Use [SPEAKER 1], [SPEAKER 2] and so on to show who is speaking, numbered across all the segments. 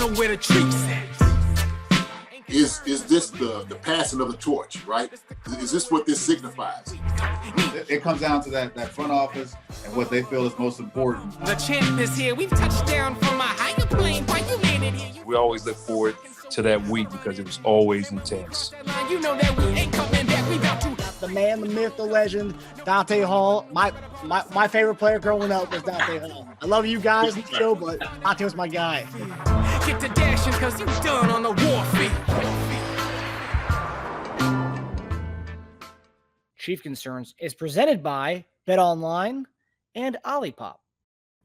[SPEAKER 1] know where the treats at.
[SPEAKER 2] Is this the passing of the torch, right? Is this what this signifies?
[SPEAKER 3] It comes down to that front office and what they feel is most important.
[SPEAKER 1] The champ is here. We've touched down from a higher plane. Why you landed here?
[SPEAKER 4] We always look forward to that week because it was always intense.
[SPEAKER 1] You know that we ain't coming back. We got to.
[SPEAKER 5] The man, the myth, the legend, Dante Hall. My favorite player growing up was Dante Hall. I love you guys in the show, but Dante was my guy.
[SPEAKER 1] Get to dashing because you done on the warfield.
[SPEAKER 5] Chief Concerns is presented by BetOnline and Olipop.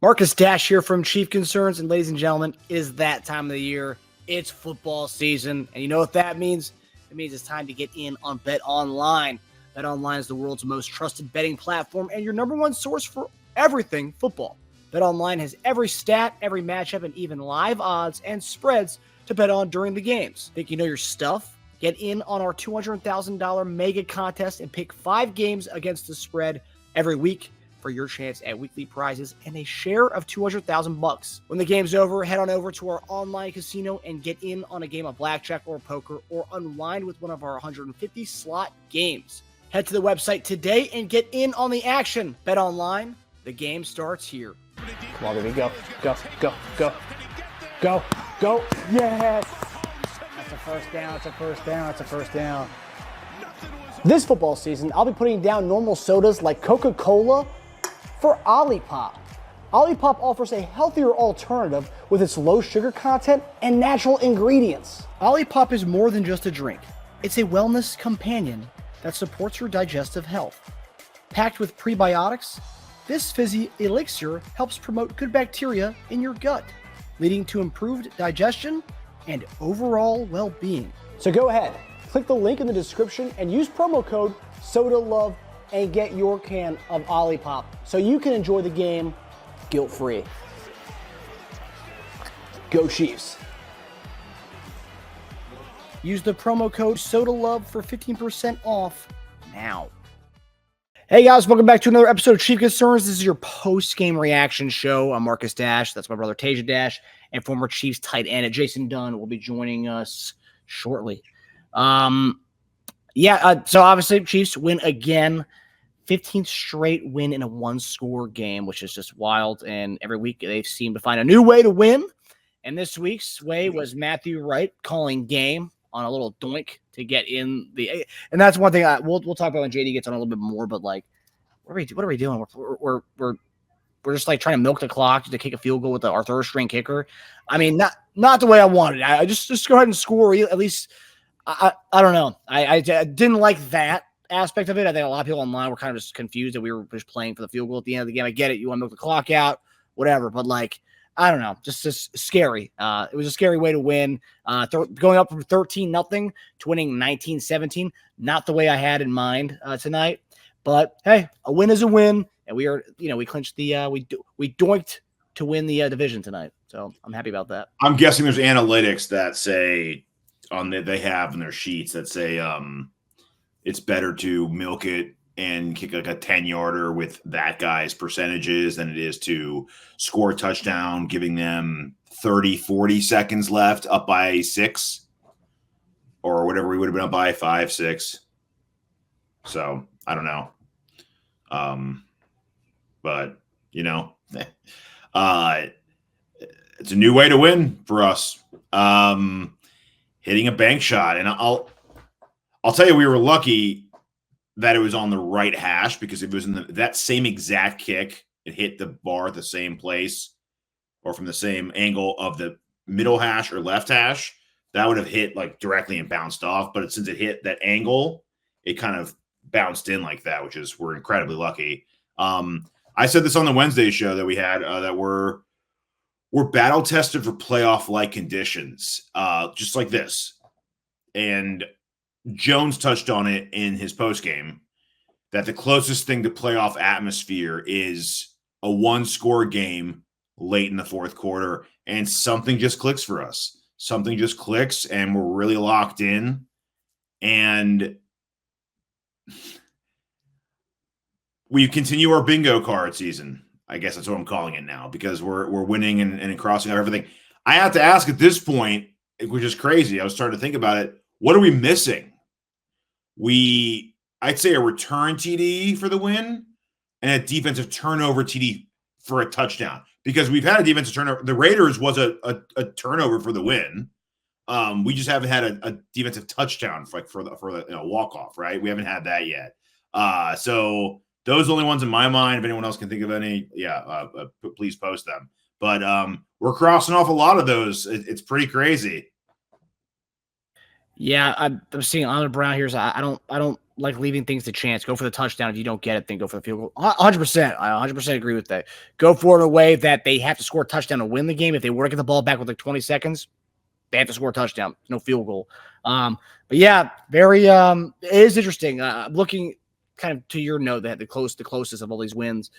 [SPEAKER 5] Marcus Dash here from Chief Concerns, and ladies and gentlemen, it is that time of the year. It's football season, and you know what that means? It means it's time to get in on BetOnline. BetOnline is the world's most trusted betting platform and your number one source for everything football. BetOnline has every stat, every matchup, and even live odds and spreads to bet on during the games. Think you know your stuff? Get in on our $200,000 mega contest and pick 5 games against the spread every week for your chance at weekly prizes and a share of $200,000. When the game's over, head on over to our online casino and get in on a game of blackjack or poker or unwind with one of our 150 slot games. Head to the website today and get in on the action. Bet online. The game starts here. Come on, baby. Go. Yes. That's a first down. This football season, I'll be putting down normal sodas like Coca-Cola for Olipop. Olipop offers a healthier alternative with its low sugar content and natural ingredients. Olipop is more than just a drink. It's a wellness companion that supports your digestive health. Packed with prebiotics, this fizzy elixir helps promote good bacteria in your gut, leading to improved digestion and overall well-being. So go ahead, click the link in the description and use promo code SODALOVE and get your can of Olipop so you can enjoy the game guilt-free. Go Chiefs. Use the promo code SODALOVE for 15% off now. Hey guys, welcome back to another episode of Chief Concerns. This is your post-game reaction show. I'm Marcus Dash. That's my brother Teja Dash, and former Chiefs tight end Jason Dunn will be joining us shortly. So obviously Chiefs win again. 15th straight win in a one-score game, which is just wild. And every week they seem to find a new way to win. And this week's way was Matthew Wright calling game on a little doink to get in the. And that's one thing we'll talk about when JD gets on a little bit more. But like, what are we doing? We're just like trying to milk the clock to kick a field goal with our third string kicker. I mean, not the way I wanted. I just go ahead and score at least. I don't know. I didn't like that aspect of it. I think a lot of people online were kind of just confused that we were just playing for the field goal at the end of the game. I get it. You want to milk the clock out, whatever. But like, I don't know. Just scary. It was a scary way to win. Going up from 13-0 to winning 19-17. Not the way I had in mind tonight. But hey, a win is a win. And we clinched the, we doinked to win the division tonight. So I'm happy about that.
[SPEAKER 6] I'm guessing there's analytics that say they have in their sheets that say it's better to milk it and kick like a 10-yarder with that guy's percentages than it is to score a touchdown, giving them 30, 40 seconds left up by 6 or whatever we would have been up by 5, 6. So I don't know. But it's a new way to win for us. Hitting a bank shot. And I'll tell you, we were lucky that it was on the right hash, because if it was in that same exact kick, it hit the bar at the same place or from the same angle of the middle hash or left hash, that would have hit like directly and bounced off. But since it hit that angle, it kind of bounced in like that, we're incredibly lucky. I said this on the Wednesday show that we had that we're battle tested for playoff-like conditions, just like this. And Jones touched on it in his postgame that the closest thing to playoff atmosphere is a one-score game late in the fourth quarter, and something just clicks for us. Something just clicks, and we're really locked in. And we continue our bingo card season. I guess that's what I'm calling it now, because we're winning and crossing out everything. I have to ask at this point, which is crazy. I was starting to think about it. What are we missing? I'd say a return TD for the win and a defensive turnover TD for a touchdown, because we've had a defensive turnover. The Raiders was a turnover for the win. We just haven't had a defensive touchdown for the walk off, right? We haven't had that yet. So those are the only ones in my mind. If anyone else can think of any, please post them. But we're crossing off a lot of those. It's pretty crazy.
[SPEAKER 5] Yeah, I'm seeing Ahmed Brown here. So I don't like leaving things to chance. Go for the touchdown. If you don't get it, then go for the field goal. 100%. I 100% agree with that. Go for it in a way that they have to score a touchdown to win the game. If they were to get the ball back with like 20 seconds, they have to score a touchdown. No field goal. But yeah, very it is interesting. Looking kind of to your note, that the closest of all these wins.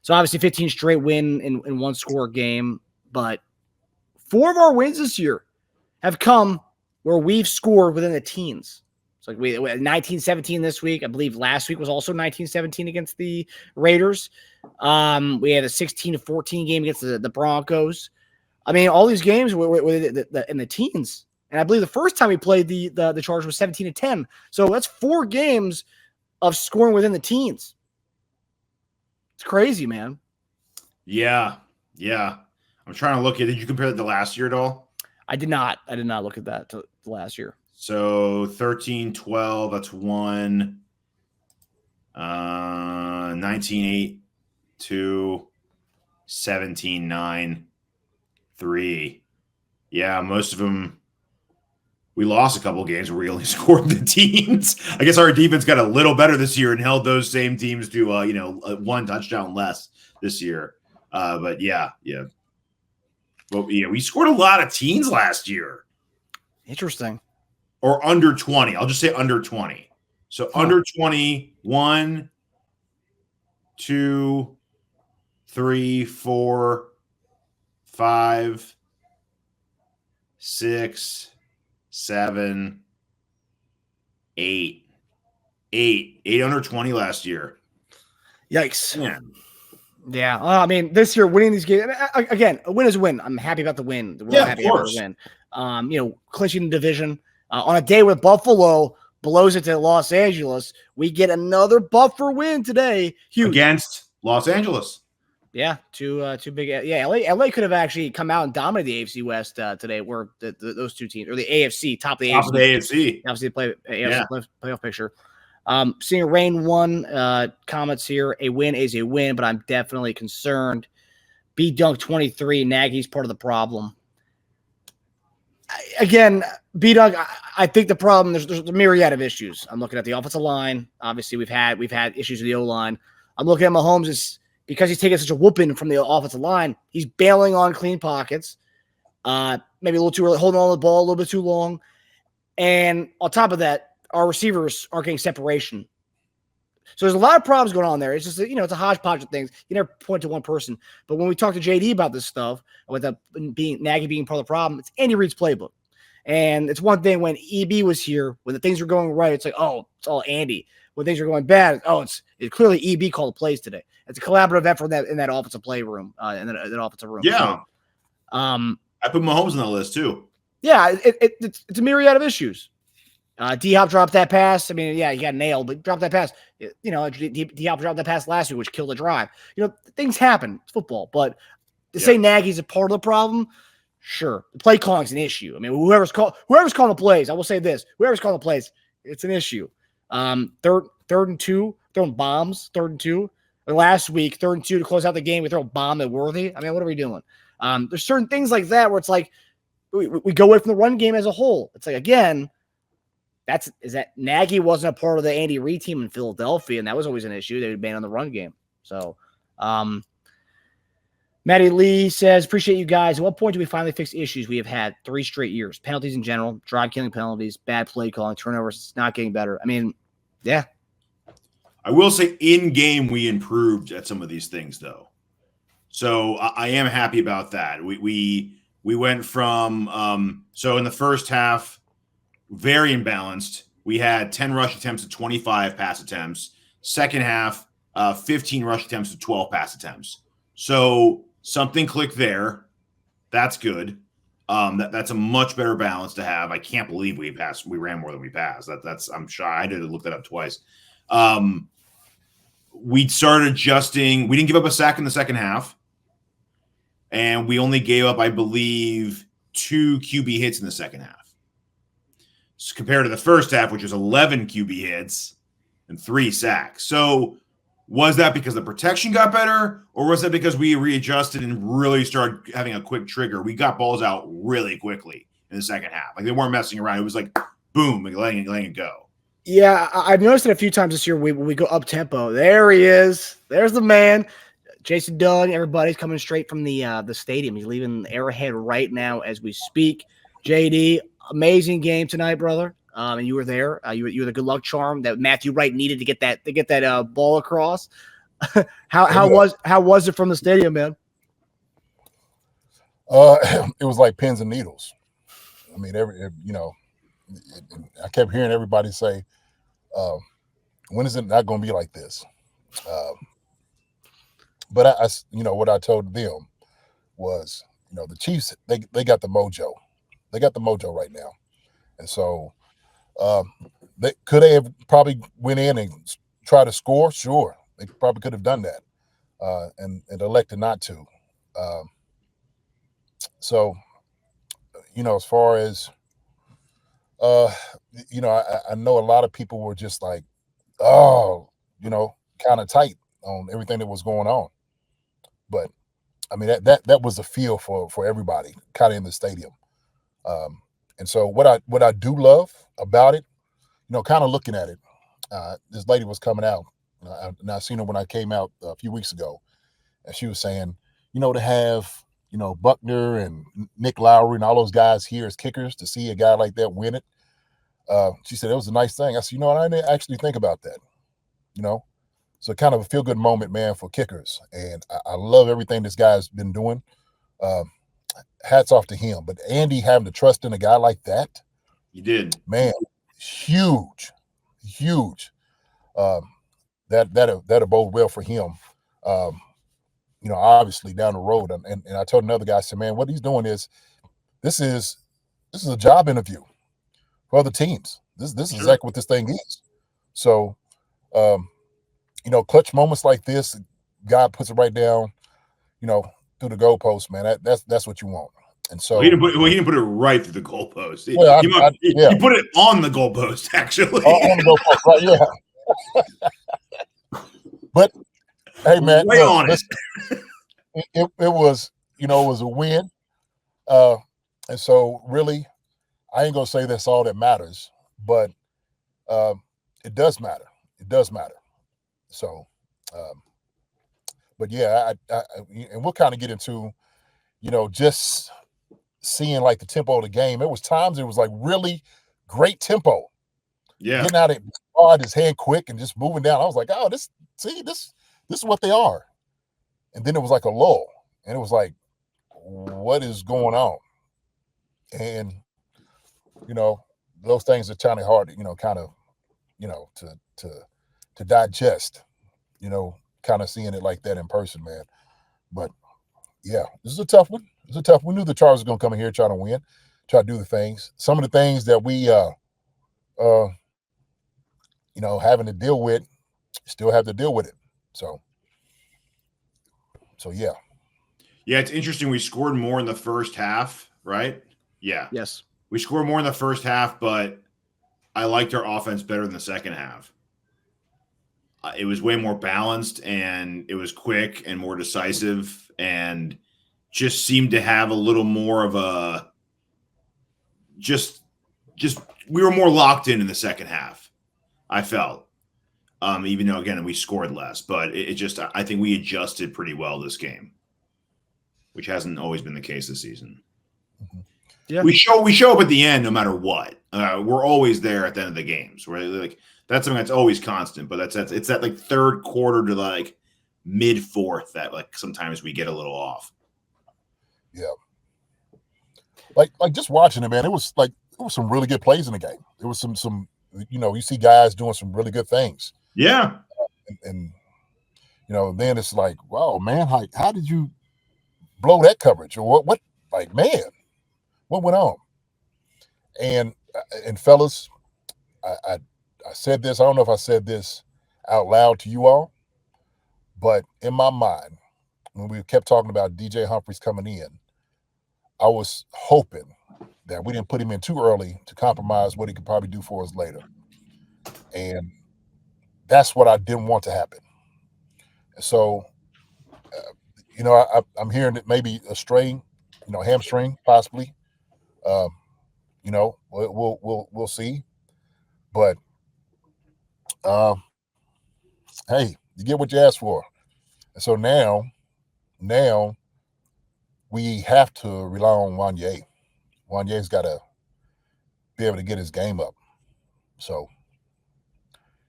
[SPEAKER 5] So obviously 15 straight win in one score game, but 4 of our wins this year have come where we've scored within the teens. It's like we had 19-17 this week. I believe last week was also 19-17 against the Raiders. We had a 16-14 game against the Broncos. I mean, all these games were in the teens. And I believe the first time we played the Chargers was 17-10. So that's 4 games of scoring within the teens. It's crazy, man.
[SPEAKER 6] Yeah. I'm trying to look at it. Did you compare it to last year at all?
[SPEAKER 5] I did not look at that to last year.
[SPEAKER 6] So 13-12, that's 1. 19-8, 2. 17-9, 3. Yeah, most of them. We lost a couple of games where we only scored the teens. I guess our defense got a little better this year and held those same teams to 1 touchdown less this year. But yeah. Well, yeah, we scored a lot of teens last year.
[SPEAKER 5] Interesting.
[SPEAKER 6] Or under 20. I'll just say under 20. So under 20, 1, 2, 3, 4, 5, 6, 7, 8. 8 under 20 last year.
[SPEAKER 5] Yikes.
[SPEAKER 6] Man.
[SPEAKER 5] Yeah. I mean, this year winning these games, again, a win is a win. I'm happy about the win. We're happy about the win. Clinching the division. On a day where Buffalo blows it to Los Angeles, we get another buffer win today. Huge.
[SPEAKER 6] Against Los Angeles.
[SPEAKER 5] Yeah, two big. Yeah, LA could have actually come out and dominated the AFC West today. Where those two teams, or the AFC, top of the AFC. Obviously, playoff picture. Seeing Rain 1 comments here. A win is a win, but I'm definitely concerned. B Dunk 23. Nagy's part of the problem. Again, B Dunk. I think the problem there's a myriad of issues. I'm looking at the offensive line. Obviously, we've had issues with the O line. I'm looking at Mahomes is. Because he's taking such a whooping from the offensive line, he's bailing on clean pockets, maybe a little too early, holding on to the ball a little bit too long. And on top of that, our receivers aren't getting separation. So there's a lot of problems going on there. It's just, it's a hodgepodge of things. You never point to one person. But when we talk to JD about this stuff, with Nagy being part of the problem, it's Andy Reid's playbook. And it's one thing when EB was here, when the things were going right, it's like, oh, it's all Andy. When things are going bad, it's clearly EB called the plays today. It's a collaborative effort in that offensive play room, in that offensive room.
[SPEAKER 6] Yeah.
[SPEAKER 5] So,
[SPEAKER 6] I put Mahomes on the list too.
[SPEAKER 5] Yeah, it's a myriad of issues. D-Hop dropped that pass. I mean, yeah, he got nailed, but dropped that pass. D-Hop dropped that pass last week, which killed the drive. Things happen. It's football. But to say Nagy's a part of the problem, sure. The play calling's an issue. I mean, whoever's calling the plays, I will say this. Whoever's calling the plays, it's an issue. Third and 2, throwing bombs, 3rd and 2. Last week, 3rd and 2 to close out the game, we throw a bomb at Worthy. I mean, what are we doing? There's certain things like that where it's like we go away from the run game as a whole. It's like, again, is that Nagy wasn't a part of the Andy Reid team in Philadelphia, and that was always an issue. They would ban on the run game. So, Maddie Lee says, appreciate you guys. At what point do we finally fix issues we have had 3 straight years? Penalties in general, drive-killing penalties, bad play calling, turnovers. It's not getting better. I mean, yeah.
[SPEAKER 6] I will say in-game we improved at some of these things, though. So I am happy about that. We went from so in the first half, very imbalanced. We had 10 rush attempts to 25 pass attempts. Second half, 15 rush attempts to 12 pass attempts. So something clicked there. That's good. That's a much better balance to have. I can't believe we ran more than we passed. I'm shy. I did look that up twice. We started adjusting. We didn't give up a sack in the second half, and we only gave up, I believe, 2 QB hits in the second half. So compared to the first half, which was 11 QB hits and 3 sacks. So was that because the protection got better, or was that because we readjusted and really started having a quick trigger? We got balls out really quickly in the second half. Like, they weren't messing around. It was like, boom, and letting it go.
[SPEAKER 5] Yeah, I've noticed it a few times this year. When we go up tempo, there he is. There's the man, Jason Dunn. Everybody's coming straight from the stadium. He's leaving Arrowhead right now as we speak. JD, amazing game tonight, brother. And you were there. You were the good luck charm that Matthew Wright needed to get that ball across. How was it from the stadium, man?
[SPEAKER 7] It was like pins and needles. I mean, I kept hearing everybody say, when is it not going to be like this? But I what I told them was, the Chiefs, they got the mojo. They got the mojo right now. And so could they have probably went in and tried to score? Sure. They probably could have done that and elected not to. So, as far as, I know a lot of people were just like, kind of tight on everything that was going on. But I mean, that was a feel for everybody kind of in the stadium. And so what I do love about it, kind of looking at it, this lady was coming out, and I seen her when I came out a few weeks ago, and she was saying, to have, Buckner and Nick Lowry and all those guys here as kickers, to see a guy like that win it. She said it was a nice thing. I said, I didn't actually think about that, So kind of a feel-good moment, man, for kickers. And I love everything this guy's been doing. Hats off to him. But Andy having to trust in a guy like that.
[SPEAKER 6] You did.
[SPEAKER 7] Man, huge. That'll bode well for him. Obviously down the road. And I told another guy, I said, man, what he's doing is this is a job interview for other teams. This is exactly what this thing is. So clutch moments like this, God puts it right down, through the goalpost, man. That's what you want. And so
[SPEAKER 6] he didn't put it right through the goalpost. He put it on the goalpost, actually.
[SPEAKER 7] On the goalpost, right? Yeah. But hey, man,
[SPEAKER 6] way on it.
[SPEAKER 7] It was, it was a win. And so really, I ain't gonna say that's all that matters, but it does matter. It does matter. So, but yeah, and we'll kind of get into, just seeing like the tempo of the game. It was times it was like really great tempo.
[SPEAKER 6] Yeah,
[SPEAKER 7] getting out of hard, his hand quick and just moving down. I was like, oh, this is what they are. And then it was like a lull, and it was like, what is going on? And those things are kind of hard, to digest, kind of seeing it like that in person, man. But yeah, this is a tough one. It's a tough one. We knew the Chargers were going to come in here trying to win, try to do the things. Some of the things that we, having to deal with, still have to deal with it. So yeah.
[SPEAKER 6] Yeah, it's interesting. We scored more in the first half, right? Yeah.
[SPEAKER 5] Yes.
[SPEAKER 6] We scored more in the first half, but I liked our offense better than the second half. It was way more balanced, and it was quick and more decisive, and just seemed to have a little more of a just we were more locked in the second half, I felt. Even though, again, we scored less, but it just, I think we adjusted pretty well this game, which hasn't always been the case this season.
[SPEAKER 7] Mm-hmm.
[SPEAKER 5] Yeah.
[SPEAKER 6] We show up at the end no matter what. We're always there at the end of the games. We're like, that's something that's always constant, but it's that like third quarter to like mid fourth that like sometimes we get a little off.
[SPEAKER 7] Yeah. Like just watching it, man, it was some really good plays in the game. There was some you see guys doing some really good things.
[SPEAKER 6] Yeah.
[SPEAKER 7] And then it's like, wow, man, how did you blow that coverage? Or what like, man. What went on? And fellas, I said this. I don't know if I said this out loud to you all, but in my mind, when we kept talking about DJ Humphries coming in, I was hoping that we didn't put him in too early to compromise what he could probably do for us later. And that's what I didn't want to happen. So, I'm hearing that maybe a strain, hamstring possibly. We'll see. But hey, you get what you ask for. And so now we have to rely on Wanye. Wanye's got to be able to get his game up. So,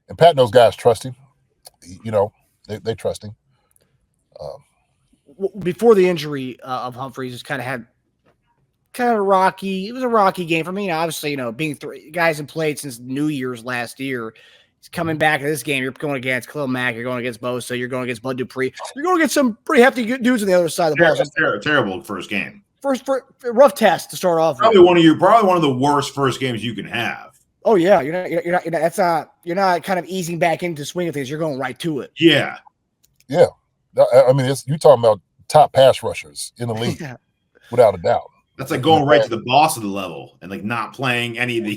[SPEAKER 7] and Pat and those guys trust him. They trust him.
[SPEAKER 5] Before the injury of Humphries, just kind of rocky. It was a rocky game for me. Obviously, being three guys have played since New Year's last year. He's coming back to this game. You're going against Khalil Mack. You're going against Bosa. You're going against Bud Dupree. You're going against some pretty hefty dudes on the other side of the ball.
[SPEAKER 6] Terrible first game.
[SPEAKER 5] First rough test to start off.
[SPEAKER 6] Probably one of the worst first games you can have.
[SPEAKER 5] Oh yeah, you're not kind of easing back into swing of things. You're going right to it.
[SPEAKER 6] Yeah.
[SPEAKER 7] I mean, you're talking about top pass rushers in the league, without a doubt.
[SPEAKER 6] That's like going right to the boss of the level and like not playing any of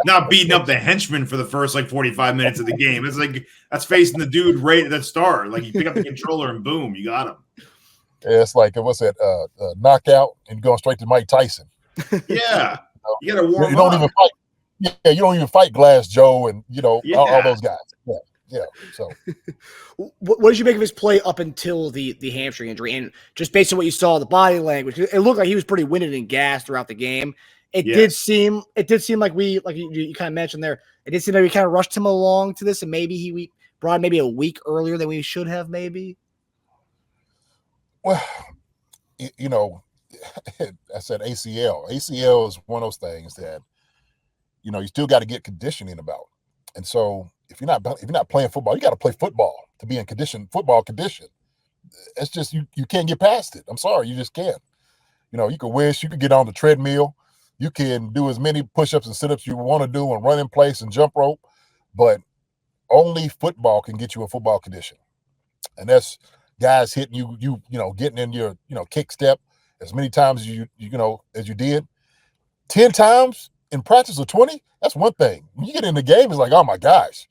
[SPEAKER 6] not beating up the henchman for the first 45 minutes of the game. It's like that's facing the dude right at the start. Like you pick up the controller and boom, you got him.
[SPEAKER 7] Yeah, it's like what's that? Knockout and going straight to Mike Tyson.
[SPEAKER 6] Yeah, you got to warm up.
[SPEAKER 7] You don't even fight. Yeah, you don't even fight Glass Joe and all those guys. Yeah. So,
[SPEAKER 5] what did you make of his play up until the hamstring injury? And just based on what you saw, the body language, it looked like he was pretty winded and gassed throughout the game. It did seem like you kind of mentioned there. It did seem like we kind of rushed him along to this, and maybe we brought him maybe a week earlier than we should have. Maybe.
[SPEAKER 7] Well, I said ACL. ACL is one of those things that you still got to get conditioning about, and so. If you're not playing football, you got to play football to be in football condition. It's just you can't get past it. I'm sorry, you just can't. You could wish you could get on the treadmill, you can do as many push-ups and sit-ups you want to do and run in place and jump rope, but only football can get you in football condition. And that's guys hitting you getting in your kick step as many times as you did. 10 times in practice or 20, that's one thing. When you get in the game, it's like, oh my gosh.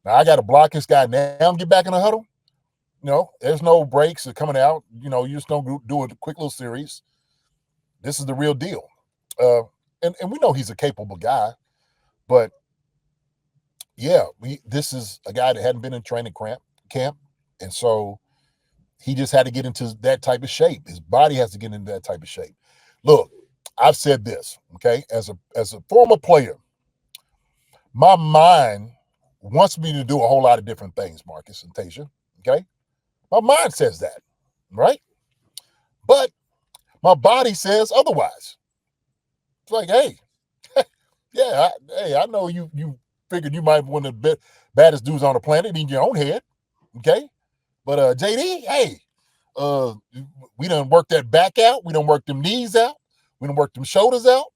[SPEAKER 7] Now I got to block this guy now and get back in the huddle. There's no breaks or coming out. You just don't do a quick little series. This is the real deal. And we know he's a capable guy, but yeah, this is a guy that hadn't been in training camp. And so he just had to get into that type of shape. His body has to get into that type of shape. Look, I've said this, okay, as a former player, my mind wants me to do a whole lot of different things, Marcus and Teja, okay? My mind says that, right? But my body says otherwise. It's like, hey, I know you figured you might be one of the baddest dudes on the planet in your own head, okay? But JD, hey, we done worked that back out. We done worked them knees out. We done worked them shoulders out,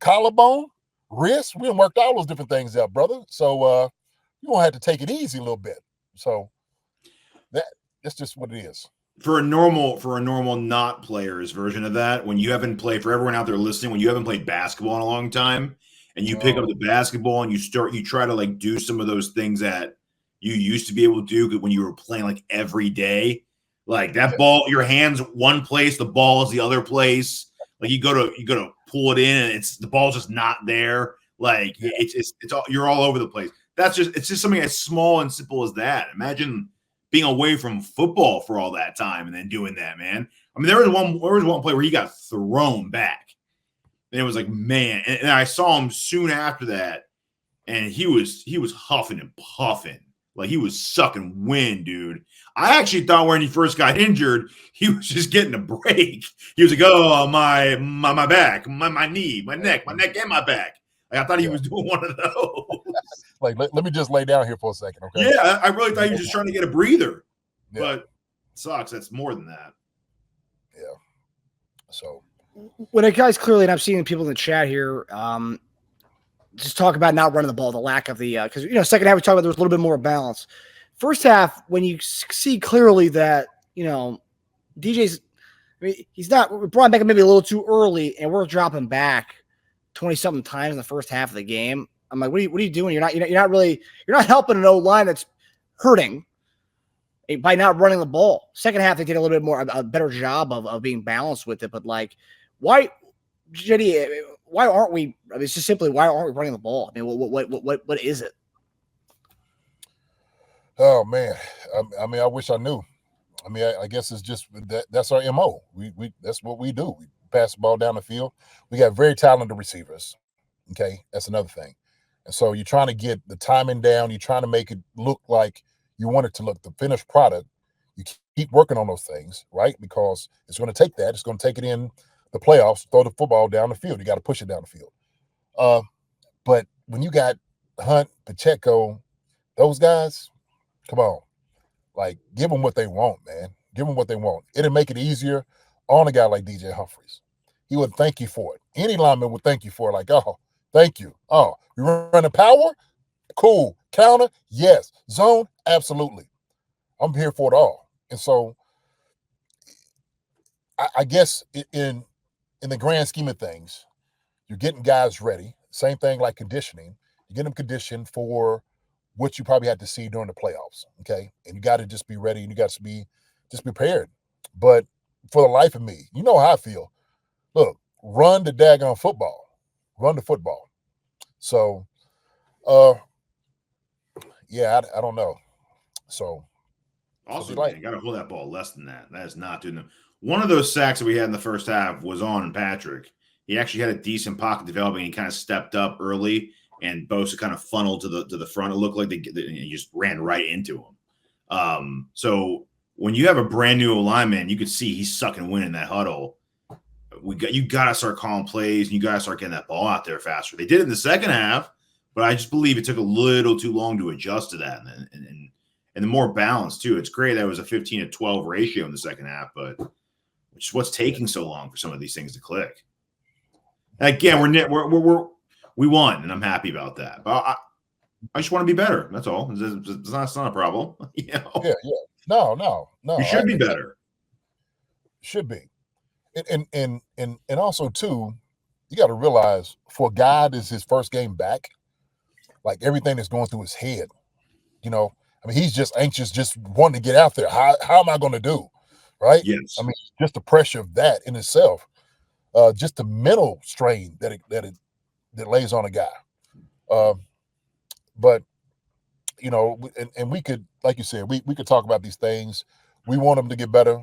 [SPEAKER 7] collarbone, wrist. We done worked all those different things out, brother. So you won't have to take it easy a little bit. So that's just what it is.
[SPEAKER 6] For a normal not player's version of that, when you haven't played, for everyone out there listening, when you haven't played basketball in a long time and you pick up the basketball and you try to do some of those things that you used to be able to do when you were playing every day, that ball, your hand's one place, the ball is the other place. You go to pull it in and the ball's just not there. It's all, you're all over the place. It's just something as small and simple as that. Imagine being away from football for all that time and then doing that, man. I mean, there was one play where he got thrown back. And it was like, man, and I saw him soon after that, and he was huffing and puffing. He was sucking wind, dude. I actually thought when he first got injured, he was just getting a break. He was like, oh, my back, my knee, my neck, and my back. I thought he was doing one of those.
[SPEAKER 7] Let me just lay down here for a second, okay?
[SPEAKER 6] Yeah, I really thought he was just trying to get a breather. Yeah. But it sucks. That's more than that.
[SPEAKER 7] Yeah. So,
[SPEAKER 5] when a guy's clearly, and I'm seeing people in the chat here, just talk about not running the ball, the lack of the because second half we talked about there was a little bit more balance. First half, when you see clearly that DJ's, I mean, he's not. We brought him back maybe a little too early, and we're dropping back 20-something times in the first half of the game. I'm like, what are you doing? You're not helping an O-line that's hurting by not running the ball. Second half, they did a little bit more, a better job of being balanced with it. But like, why, JD? Why aren't we? I mean, it's just simply why aren't we running the ball? I mean, what is it?
[SPEAKER 7] Oh man, I mean, I wish I knew. I mean, I guess it's just that's our MO. We that's what we do. We pass the ball down the field. We got very talented receivers. Okay, that's another thing. And so you're trying to get the timing down. You're trying to make it look like you want it to look. The finished product, you keep working on those things, right? Because it's going to take that. It's going to take it in the playoffs, throw the football down the field. You got to push it down the field. But when you got Hunt, Pacheco, those guys, come on. Like, give them what they want, man. Give them what they want. It'll make it easier on a guy like DJ Humphries. He would thank you for it. Any lineman would thank you for it. Like, oh, thank you. Oh, you run the power? Cool. Counter? Yes. Zone? Absolutely. I'm here for it all. And so I guess in the grand scheme of things, you're getting guys ready. Same thing like conditioning. You get them conditioned for what you probably had to see during the playoffs, okay? And you got to just be ready, and you got to be just prepared. But for the life of me, you know how I feel. Look, run the daggone football. Run the football. So, yeah, I don't know. So,
[SPEAKER 6] also,
[SPEAKER 7] like,
[SPEAKER 6] you got to hold that ball less than that. That is not doing them. One of those sacks that we had in the first half was on Patrick. He actually had a decent pocket developing. He kind of stepped up early, and Bosa kind of funneled to the front. It looked like he just ran right into him. So when you have a brand new lineman, you could see he's sucking wind in that huddle. You got to start calling plays, and you got to start getting that ball out there faster. They did it in the second half, but I just believe it took a little too long to adjust to that, and the more balance too. It's great that it was a 15-12 ratio in the second half, but what's taking so long for some of these things to click? Again, we won, and I'm happy about that. But I just want to be better. That's all. It's not a problem.
[SPEAKER 7] Yeah. No.
[SPEAKER 6] You should be better.
[SPEAKER 7] Should be. And also too, you got to realize for a guy that's his first game back, like everything that's going through his head, I mean, he's just anxious, just wanting to get out there. How am I going to do? Right?
[SPEAKER 6] Yes.
[SPEAKER 7] I mean, just the pressure of that in itself, just the mental strain that lays on a guy. But and we could, like you said, we could talk about these things. We want them to get better.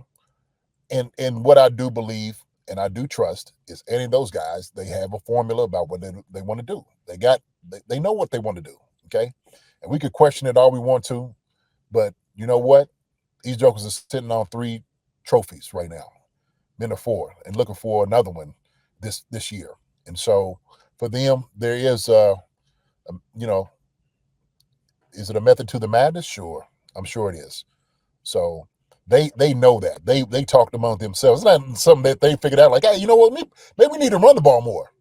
[SPEAKER 7] And what I do believe and I do trust is any of those guys, they have a formula about what they want to do. They know what they want to do. Okay. And we could question it all we want to, but you know what? These jokers are sitting on 3 trophies right now, been to 4, and looking for another one this year. And so for them, there is is it a method to the madness? Sure. I'm sure it is. So they know that. They talked among themselves. It's not something that they figured out like, hey, you know what? Maybe we need to run the ball more.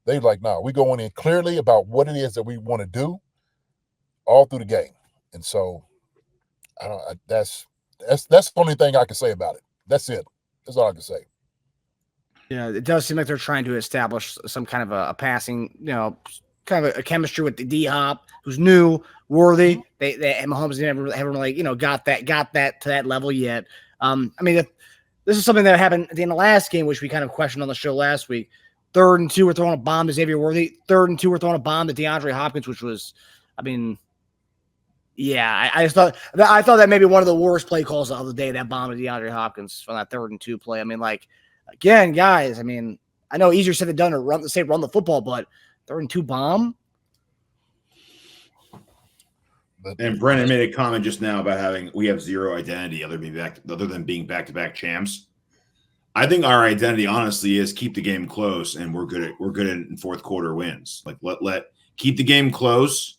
[SPEAKER 7] They like, no, we going in clearly about what it is that we want to do all through the game. And so that's the only thing I can say about it. That's it. That's all I can say.
[SPEAKER 5] Yeah, it does seem like they're trying to establish some kind of a passing, kind of a chemistry with the D-Hop, who's new, worthy. They Mahomes haven't really, got that to that level yet. I mean, this is something that happened at the end of last game, which we kind of questioned on the show last week. 3rd and 2, we're throwing a bomb to Xavier Worthy. 3rd and 2, we're throwing a bomb to DeAndre Hopkins, which was, I mean, yeah, I thought that maybe one of the worst play calls of the day, that bomb to DeAndre Hopkins from that 3rd and 2 play. I mean, like, again, guys, I mean, I know easier said than done to run the football, but 3rd and 2 bomb.
[SPEAKER 6] And Brennan made a comment just now about we have zero identity other than being back-to-back champs. I think our identity, honestly, is keep the game close, and we're good in fourth quarter wins. Like let keep the game close.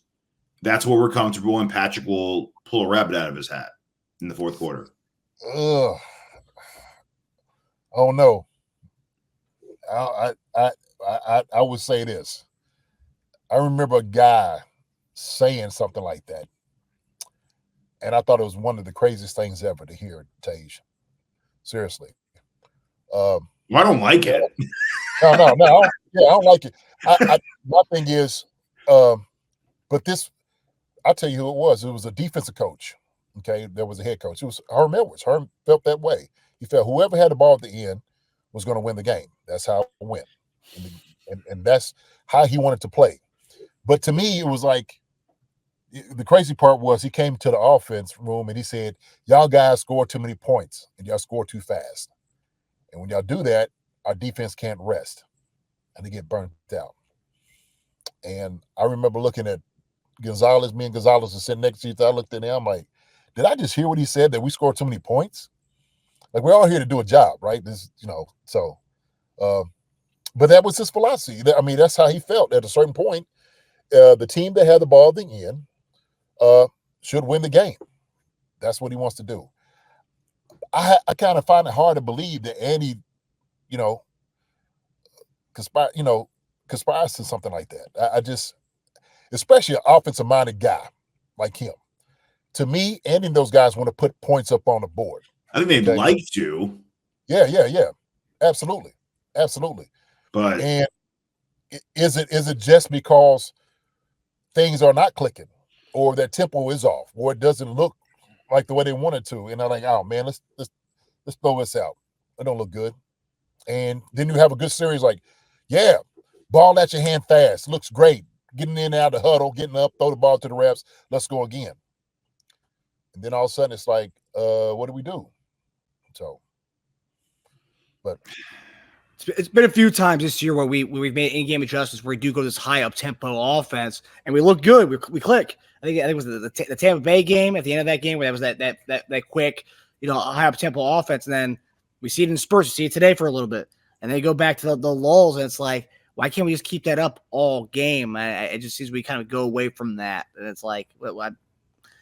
[SPEAKER 6] That's where we're comfortable, and Patrick will pull a rabbit out of his hat in the fourth quarter.
[SPEAKER 7] Oh no. I would say this. I remember a guy saying something like that, and I thought it was one of the craziest things ever to hear, Tage. Seriously.
[SPEAKER 6] Well, I don't like it.
[SPEAKER 7] No. Yeah, I don't like it. My thing is, but this, I'll tell you who it was. It was a defensive coach. Okay, there was a head coach. It was Herm Edwards. Herm felt that way. He felt whoever had the ball at the end was going to win the game. That's how it went, and that's how he wanted to play. But to me, it was like the crazy part was he came to the offense room and he said, "Y'all guys score too many points and y'all score too fast. And when y'all do that, our defense can't rest and they get burnt out." And I remember looking at Gonzalez. Me and Gonzalez were sitting next to each other. I looked at him like, did I just hear what he said, that we scored too many points? Like, we're all here to do a job, right? This, so, but that was his philosophy. I mean, that's how he felt at a certain point. The team that had the ball at the end should win the game. That's what he wants to do. I kind of find it hard to believe that Andy, conspires to something like that. I just, especially an offensive-minded guy like him. To me, Andy and those guys want to put points up on the board.
[SPEAKER 6] I think they'd like to.
[SPEAKER 7] Yeah. Absolutely.
[SPEAKER 6] But
[SPEAKER 7] and is it just because things are not clicking, or their tempo is off, or it doesn't look like the way they want it to? And they're like, oh man, let's throw this out. It don't look good. And then you have a good series like, yeah, ball at your hand fast, looks great. Getting in and out of the huddle, getting up, throw the ball to the refs, let's go again. And then all of a sudden it's like, what do we do? So, but
[SPEAKER 5] it's been a few times this year where we've made in-game adjustments where we do go this high up tempo offense and we look good. We click. I think it was the Tampa Bay game, at the end of that game, where that was that quick, high up tempo offense, and then we see it in Spurs. We see it today for a little bit, and they go back to the lulls, and it's like, why can't we just keep that up all game? It just seems we kind of go away from that, and it's like,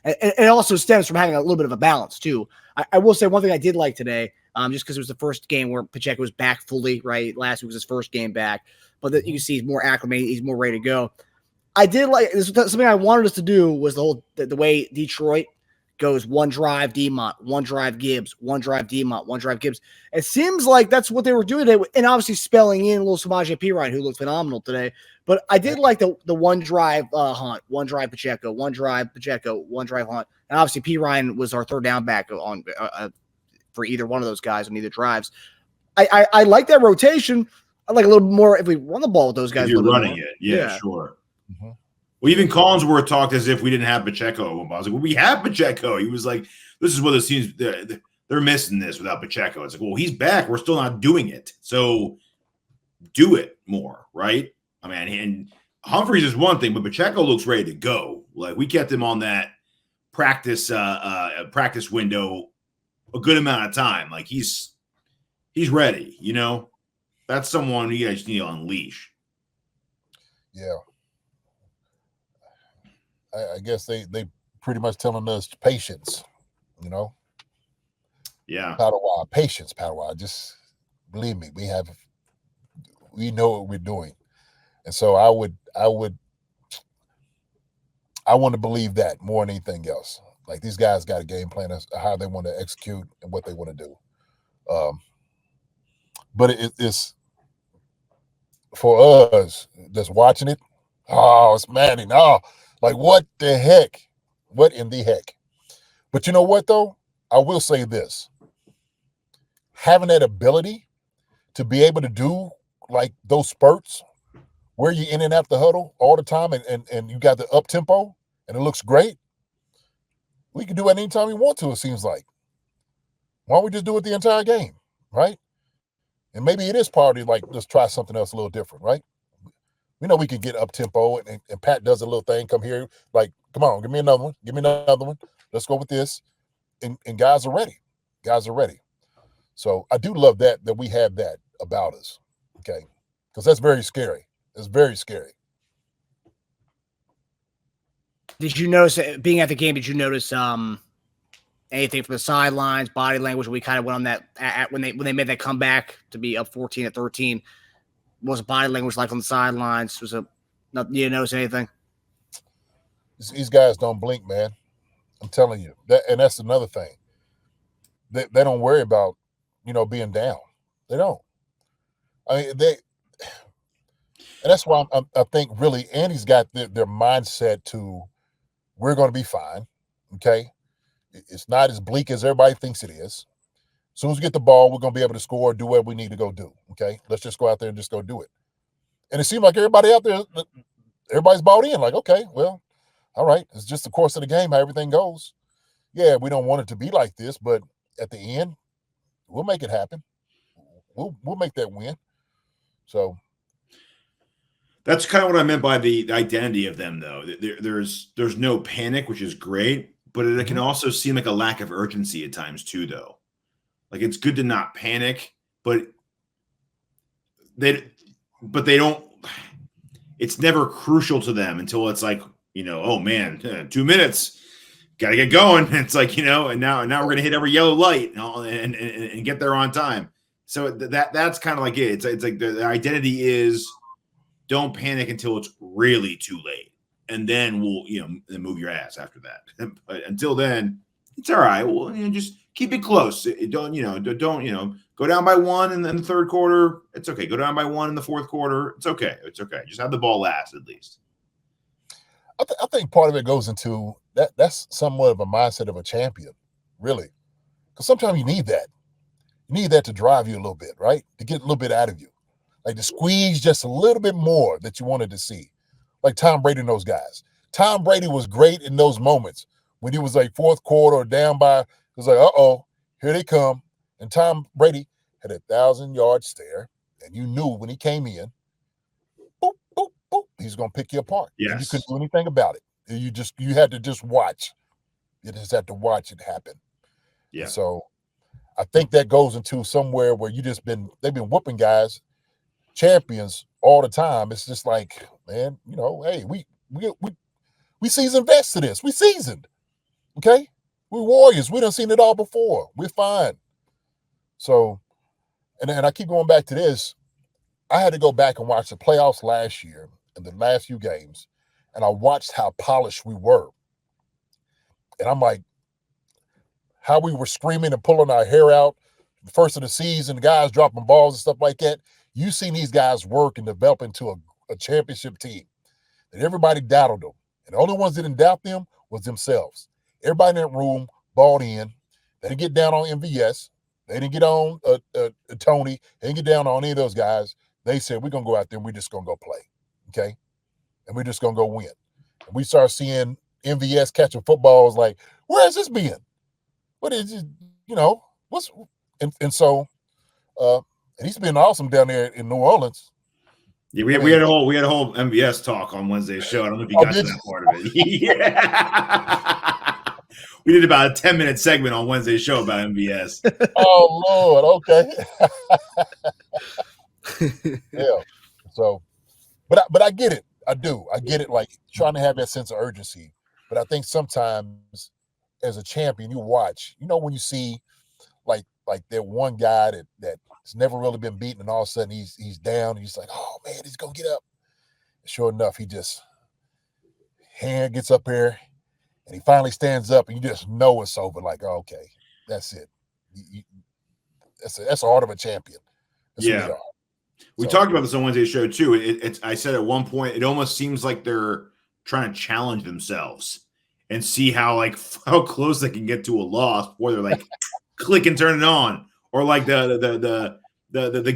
[SPEAKER 5] it also stems from having a little bit of a balance too. I will say one thing I did like today, just because it was the first game where Pacheco was back fully, right? Last week was his first game back, but you can see he's more acclimated, he's more ready to go. I did like this. Something I wanted us to do was the way Detroit goes: one drive Demont, one drive Gibbs, one drive Demont, one drive Gibbs. It seems like that's what they were doing today, and obviously spelling in a little Samaje Perine, who looked phenomenal today. But I did like the one drive Hunt, one drive Pacheco, one drive Pacheco, one drive Hunt, and obviously Perine was our third down back on for either one of those guys on either drives. I like that rotation. I like a little more if we run the ball with those guys.
[SPEAKER 6] If you're running it, yeah, sure. Mm-hmm. Well, even Collinsworth talked as if we didn't have Pacheco. I was like, well, we have Pacheco. He was like, this is what it seems they're missing this without Pacheco. It's like, well, he's back. We're still not doing it. So do it more, right? I mean, and Humphries is one thing, but Pacheco looks ready to go. Like, we kept him on that practice window a good amount of time. Like, he's ready, That's someone you guys need to unleash.
[SPEAKER 7] Yeah. I guess they pretty much telling us patience,
[SPEAKER 6] Yeah.
[SPEAKER 7] Padawan, patience, Padawan. Just believe me, we know what we're doing. And so I want to believe that more than anything else. Like, these guys got a game plan as how they want to execute and what they want to do. But it's for us that's watching it. Oh, it's maddening. Oh, like, what the heck? What in the heck? But you know what, though? I will say this. Having that ability to be able to do, like, those spurts where you're in and out the huddle all the time and you got the up-tempo and it looks great, we can do it anytime we want to, it seems like. Why don't we just do it the entire game, right? And maybe it is part of, like, let's try something else a little different, right? We know we can get up tempo, and Pat does a little thing. Come here, like, come on, give me another one. Give me another one. Let's go with this. And guys are ready. Guys are ready. So I do love that we have that about us, okay? Because that's very scary. It's very scary.
[SPEAKER 5] Did you notice, being at the game, did you notice anything from the sidelines, body language? We kind of went on that when they made that comeback to be up 14-13. was body language like on the sidelines? You didn't notice anything?
[SPEAKER 7] These guys don't blink, man. I'm telling you. That's another thing. They don't worry about, being down. They don't. I mean, and that's why I think really Andy's got their mindset to we're going to be fine. Okay. It's not as bleak as everybody thinks it is. As soon as we get the ball, we're going to be able to score, do what we need to go do. Okay. Let's just go out there and just go do it. And it seemed like everybody out there, everybody's bought in. Like, okay, well, all right. It's just the course of the game, how everything goes. Yeah, we don't want it to be like this, but at the end, we'll make it happen. We'll make that win. So
[SPEAKER 6] that's kind of what I meant by the identity of them, though. There's no panic, which is great, but it can also seem like a lack of urgency at times too, though. Like it's good to not panic, but they don't. It's never crucial to them until it's like, oh man, 2 minutes, got to get going. It's like, and now we're gonna hit every yellow light and get there on time. So that's kind of like it. It's like the identity is don't panic until it's really too late, and then we'll then move your ass after that. But until then, it's all right. Well, just keep it close. Don't go down by 1 in the third quarter. It's okay. Go down by 1 in the fourth quarter. It's okay. It's okay. Just have the ball last at least.
[SPEAKER 7] I think part of it goes into that's somewhat of a mindset of a champion, really, because sometimes you need that. You need that to drive you a little bit, right? To get a little bit out of you, like to squeeze just a little bit more that you wanted to see, like Tom Brady and those guys. Tom Brady was great in those moments when he was like fourth quarter or down by. It was like, here they come. And Tom Brady had a 1,000-yard stare, and you knew when he came in, boop, boop, boop, he's going to pick you apart.
[SPEAKER 6] Yes.
[SPEAKER 7] And you couldn't do anything about it. You had to just watch. You just had to watch it happen.
[SPEAKER 6] Yeah.
[SPEAKER 7] And so I think that goes into somewhere where they've been whooping guys, champions all the time. It's just like, man, hey, we seasoned vets to this. We seasoned. Okay? We're warriors. We done seen it all before. We're fine. So, and I keep going back to this. I had to go back and watch the playoffs last year and the last few games, and I watched how polished we were. And I'm like, how we were screaming and pulling our hair out the first of the season, the guys dropping balls and stuff like that. You seen these guys work and develop into a championship team. And everybody doubted them. And the only ones that didn't doubt them was themselves. Everybody in that room bought in. They didn't get down on MVS. They didn't get on Tony. They didn't get down on any of those guys. They said, we're going to go out there and we're just going to go play. Okay? And we're just going to go win. And we start seeing MVS catching footballs like, where has this been? What is it? What's and so and he's been awesome down there in New Orleans.
[SPEAKER 6] Yeah, we had a whole MVS talk on Wednesday's show. I don't know if you got to that part of it. Yeah. We did about a 10-minute segment on Wednesday's show about MVS.
[SPEAKER 7] Oh Lord, okay. Yeah. So, but I get it. I do. I get it. Like trying to have that sense of urgency. But I think sometimes as a champion, you watch. When you see like that one guy that's never really been beaten, and all of a sudden he's down, and he's like, oh man, he's gonna get up. And sure enough, he just hand gets up there, and he finally stands up, and you just know it's over. Like, oh, okay, that's it. That's the art of a champion. That's
[SPEAKER 6] yeah. We talked about this on Wednesday's show too. I said at one point, it almost seems like they're trying to challenge themselves and see how close they can get to a loss before they're like click and turn it on, or like the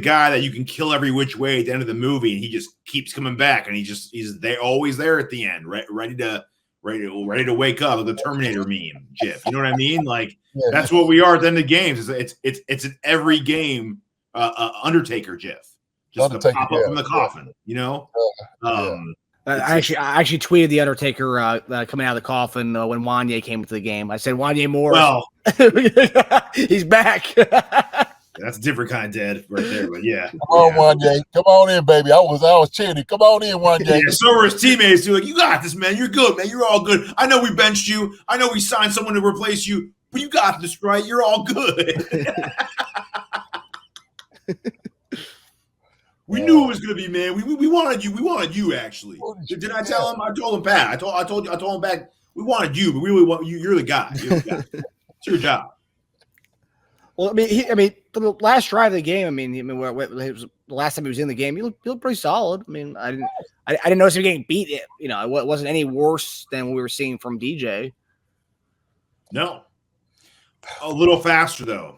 [SPEAKER 6] guy that you can kill every which way at the end of the movie, and he just keeps coming back, and he's always there at the end, ready to wake up, like the Terminator meme, GIF. You know what I mean? Like that's what we are at the end of games. It's an every game Undertaker GIF, just the pop up from the coffin.
[SPEAKER 5] I actually tweeted the Undertaker coming out of the coffin when Wanye came into the game. I said, Wanye Moore.
[SPEAKER 6] Well,
[SPEAKER 5] he's back.
[SPEAKER 6] That's a different kind of dead right there, but yeah.
[SPEAKER 7] Come on, Wanye. Come on in, baby. I was cheering. Come on in, Wanye.
[SPEAKER 6] Yeah, so were his teammates too. Like, you got this, man. You're good, man. You're all good. I know we benched you. I know we signed someone to replace you, but you got this, right? You're all good. We knew it was gonna be, man. We wanted you. We wanted you actually. Did I tell him? I told him, Pat. I told him back. We wanted you, but we really want you. You're the guy. You're the guy. It's your job.
[SPEAKER 5] Well, I mean, for the last drive of the game, it was the last time he was in the game, he looked pretty solid. I mean, I didn't notice him getting beat. You know, it wasn't any worse than what we were seeing from DJ.
[SPEAKER 6] No, a little faster though.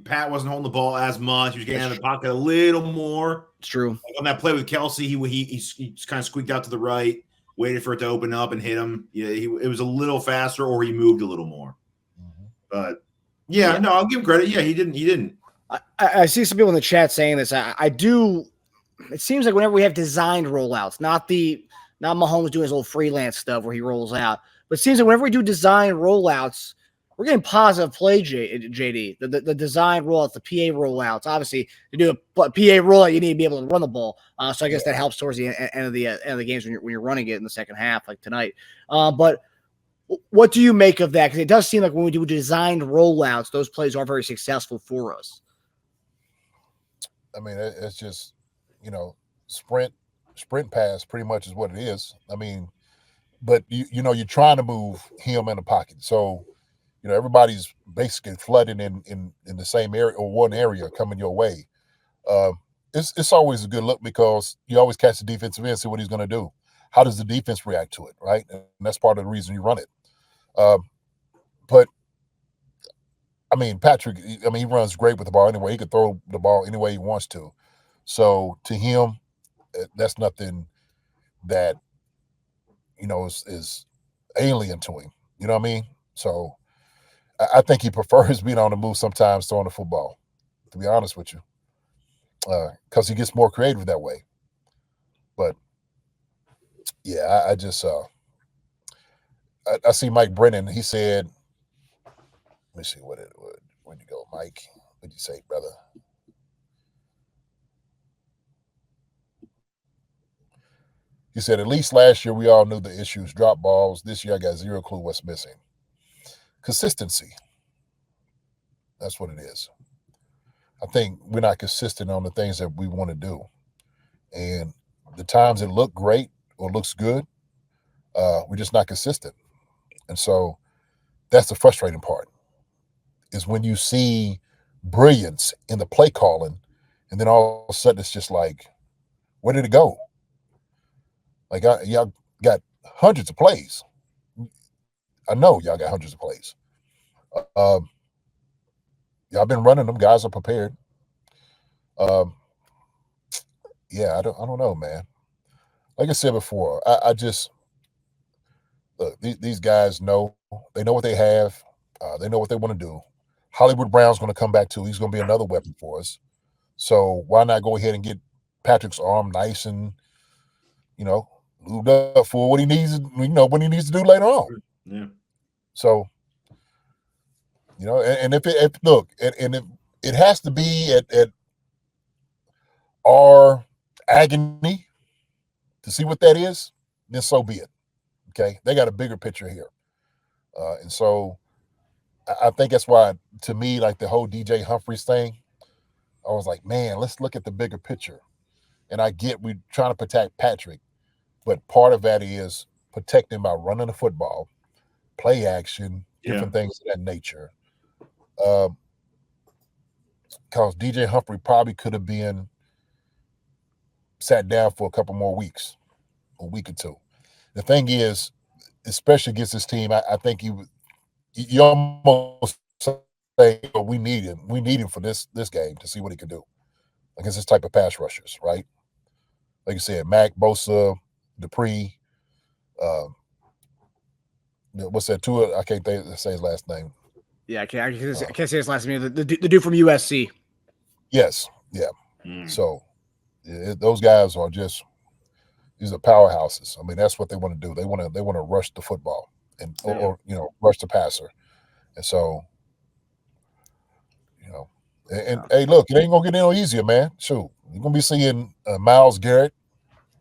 [SPEAKER 6] Pat wasn't holding the ball as much. He was getting out of the pocket a little more.
[SPEAKER 5] It's true.
[SPEAKER 6] Like on that play with Kelsey, he kind of squeaked out to the right, waited for it to open up and hit him. Yeah, it was a little faster, or he moved a little more. But yeah, no, I'll give him credit. Yeah, he didn't.
[SPEAKER 5] I see some people in the chat saying this. I do. It seems like whenever we have designed rollouts, not Mahomes doing his little freelance stuff where he rolls out, but it seems like whenever we do design rollouts, we're getting positive play, JD. The design rollouts, the PA rollouts. Obviously, to do a PA rollout, you need to be able to run the ball. So I guess that helps towards the end of the games when you're running it in the second half, like tonight. But what do you make of that? Because it does seem like when we do designed rollouts, those plays are very successful for us.
[SPEAKER 7] I mean, it's just, you know, sprint pass pretty much is what it is. I mean, but you know, you're trying to move him in the pocket, so. You know, everybody's basically flooding in the same area or one area coming your way. It's always a good look because you always catch the defensive end, see what he's going to do. How does the defense react to it, right? And that's part of the reason you run it. But, I mean, Patrick, he runs great with the ball anyway. He could throw the ball any way he wants to. So, to him, that's nothing that, you know, is alien to him. You know what I mean? So, I think he prefers being on the move sometimes throwing the football, to be honest with you, because he gets more creative that way. But, yeah, I just I see Mike Brennan. He said, let me see where'd you go, Mike? What'd you say, brother? He said, at least last year we all knew the issues, drop balls. This year I got zero clue what's missing. Consistency. That's what it is. I think we're not consistent on the things that we want to do. And the times it look great or looks good, we're just not consistent. And so that's the frustrating part, is when you see brilliance in the play calling, and then all of a sudden it's just like, where did it go? Like, y'all got hundreds of plays. I know y'all got hundreds of plays. Y'all been running them. Guys are prepared. Yeah, I don't know, man. Like I said before, I just look. These guys know. They know what they have. They know what they want to do. Hollywood Brown's going to come back too. He's going to be another weapon for us. So why not go ahead and get Patrick's arm nice and, you know, moved up for what he needs. You know, what he needs to do later on.
[SPEAKER 6] Yeah.
[SPEAKER 7] So, you know, and if it has to be at our agony to see what that is, then so be it. Okay, they got a bigger picture here, and so I think that's why, to me, like the whole DJ Humphries thing, I was like, man, let's look at the bigger picture. And I get we're trying to protect Patrick, but part of that is protecting by running the football, play action, different things of that nature. Because DJ Humphrey probably could have been sat down for a couple more weeks, a week or two. The thing is, especially against this team, I think you almost say, oh, we need him. We need him for this game to see what he can do against this type of pass rushers, right? Like you said, Mac, Bosa, Dupree, what's that? Tua? I can't say his last name.
[SPEAKER 5] Yeah, I can't say his last name. The dude from USC.
[SPEAKER 7] Yes, yeah. So those guys are just, these are powerhouses. I mean, that's what they want to do. They want to rush the football and or you know, rush the passer. And so, you know, and hey, look, it ain't gonna get any easier, man. Shoot, you're gonna be seeing Myles Garrett.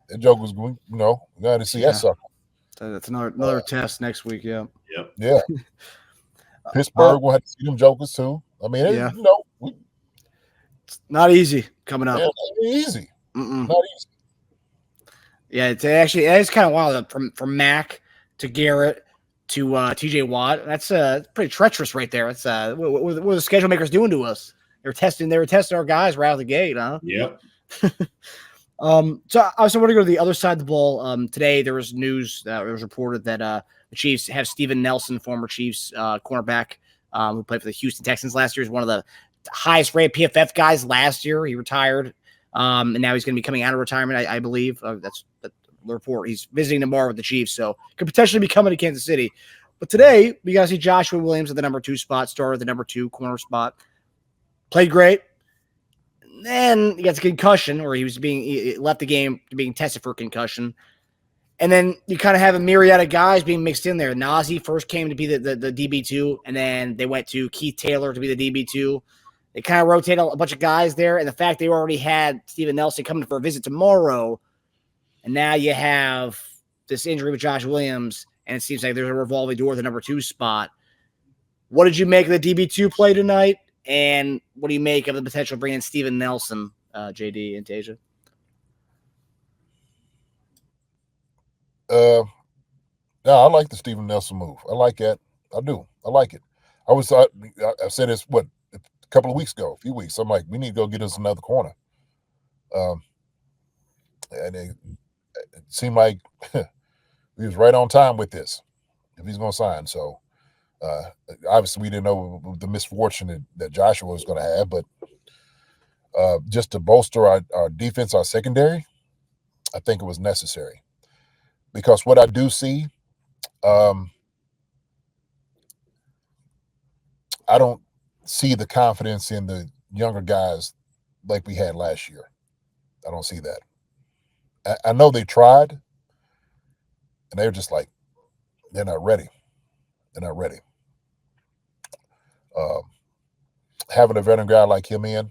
[SPEAKER 7] That joker's going, you know, we got to see that sucker.
[SPEAKER 5] That's another test next week. Yeah.
[SPEAKER 6] Yep.
[SPEAKER 7] Yeah. Pittsburgh will have to see them jokers too. I mean, you know,
[SPEAKER 5] it's not easy coming up.
[SPEAKER 7] Yeah, it's easy.
[SPEAKER 5] Mm-mm.
[SPEAKER 7] Not easy.
[SPEAKER 5] Yeah, it's kind of wild from Mac to Garrett to TJ Watt. That's pretty treacherous right there. It's what are the schedule makers doing to us? They were testing our guys right out of the gate, huh?
[SPEAKER 6] Yep.
[SPEAKER 5] So I also want to go to the other side of the ball. Today there was news that it was reported that the Chiefs have Steven Nelson, former Chiefs cornerback, who played for the Houston Texans last year, is one of the highest rated PFF guys last year. He retired, and now he's going to be coming out of retirement, I believe. That's the report. He's visiting tomorrow with the Chiefs, so could potentially be coming to Kansas City. But today we got to see Joshua Williams at the number 2 spot, started the number 2 corner spot, played great. Then he gets a concussion, or he left the game being tested for a concussion. And then you kind of have a myriad of guys being mixed in there. Nazi first came to be the DB2, and then they went to Keith Taylor to be the DB2. They kind of rotate a bunch of guys there, and the fact they already had Steven Nelson coming for a visit tomorrow, and now you have this injury with Josh Williams, and it seems like there's a revolving door at the number 2 spot. What did you make of the DB2 play tonight? And what do you make of the potential of bringing Steven Nelson, JD and Teja?
[SPEAKER 7] Yeah, I like the Steven Nelson move. I like that. I do. I like it. I said this, a couple of weeks ago, a few weeks. I'm like, we need to go get us another corner. And it seemed like he was right on time with this, if he's going to sign. So, obviously we didn't know the misfortune that Joshua was going to have, but just to bolster our defense, our secondary, I think it was necessary. Because what I do see, I don't see the confidence in the younger guys like we had last year. I don't see that. I know they tried, and they're just like, they're not ready. They're not ready. Having a veteran guy like him in,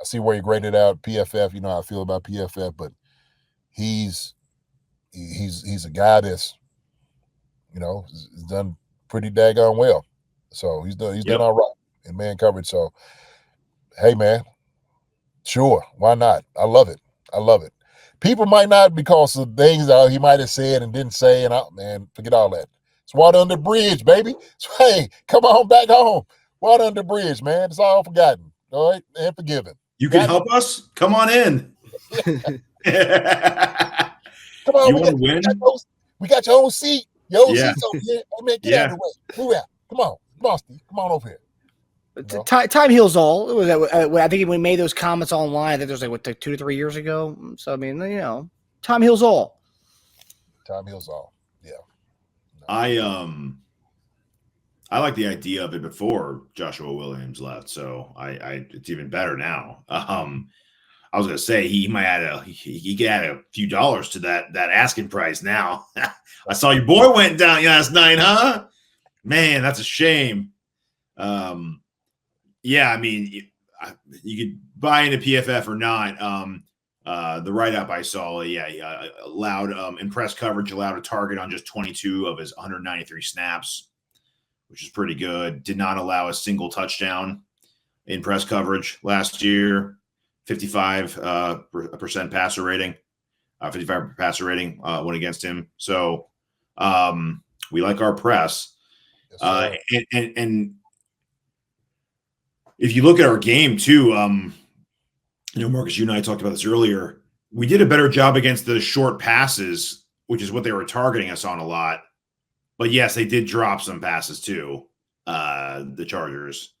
[SPEAKER 7] I see where he graded out PFF. You know how I feel about PFF, but he's a guy that's, has done pretty daggone well. So he's done all right in man coverage. So, hey man, sure, why not? I love it. People might not, because of things that he might have said and didn't say, and man, forget all that. It's water under the bridge, baby. So, hey, come on back home. Water under the bridge, man. It's all forgotten, all right, and forgiven.
[SPEAKER 6] You can help us? Come on in.
[SPEAKER 7] Come on,
[SPEAKER 6] you want to win?
[SPEAKER 7] We got your own seat. Your own seat's over here. Hey, man, get out of the way. Move out. Come on, Steve. Come on over here.
[SPEAKER 5] Time heals all. It was, I think we made those comments online. I think it was like 2 to 3 years ago. So I mean, time heals all.
[SPEAKER 7] Time heals all. Yeah.
[SPEAKER 6] I like the idea of it before Joshua Williams left, so it's even better now. I was gonna say he might he could add a few dollars to that asking price now. I saw your boy went down last night, huh? Man, that's a shame. Yeah, I mean, you could buy into PFF or not. The write-up I saw, allowed in press coverage, allowed a target on just 22 of his 193 snaps, which is pretty good. Did not allow a single touchdown in press coverage last year. 55% passer rating. 55 passer rating went against him. So we like our press. Yes, and if you look at our game too, Marcus, you and I talked about this earlier. We did a better job against the short passes, which is what they were targeting us on a lot. But yes, they did drop some passes too, the Chargers.